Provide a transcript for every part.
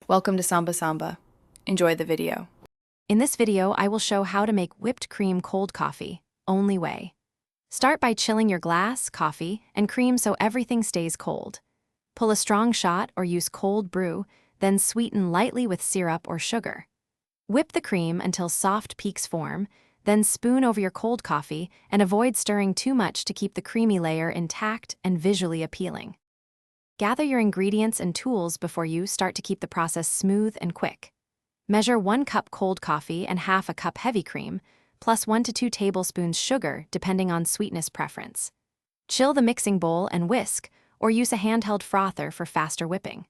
Welcome to Samba Samba. Enjoy the video. In this video, I will show how to make whipped cream cold coffee, only way. Start by chilling your glass, coffee, and cream so everything stays cold. Pull a strong shot or use cold brew, then sweeten lightly with syrup or sugar. Whip the cream until soft peaks form, then spoon over your cold coffee and avoid stirring too much to keep the creamy layer intact and visually appealing. Gather your ingredients and tools before you start to keep the process smooth and quick. Measure 1 cup cold coffee and half a cup heavy cream, plus 1 to 2 tablespoons sugar depending on sweetness preference. Chill the mixing bowl and whisk, or use a handheld frother for faster whipping.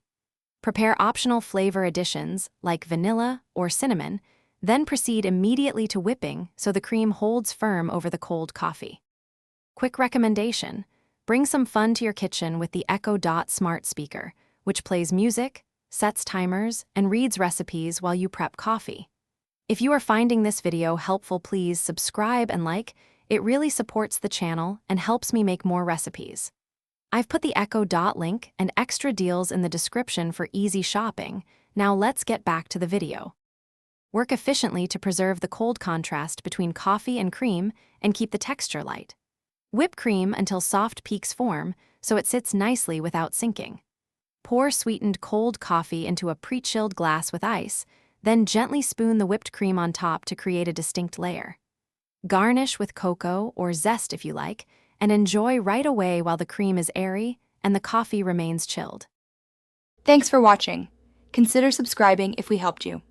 Prepare optional flavor additions like vanilla or cinnamon, then proceed immediately to whipping so the cream holds firm over the cold coffee. Quick recommendation: bring some fun to your kitchen with the Echo Dot smart speaker, which plays music, sets timers, and reads recipes while you prep coffee. If you are finding this video helpful, please subscribe and like. It really supports the channel and helps me make more recipes. I've put the Echo Dot link and extra deals in the description for easy shopping. Now let's get back to the video. Work efficiently to preserve the cold contrast between coffee and cream and keep the texture light. Whip cream until soft peaks form so it sits nicely without sinking. Pour sweetened cold coffee into a pre-chilled glass with ice, then gently spoon the whipped cream on top to create a distinct layer. Garnish with cocoa or zest if you like, and enjoy right away while the cream is airy and the coffee remains chilled. Thanks for watching. Consider subscribing if we helped you.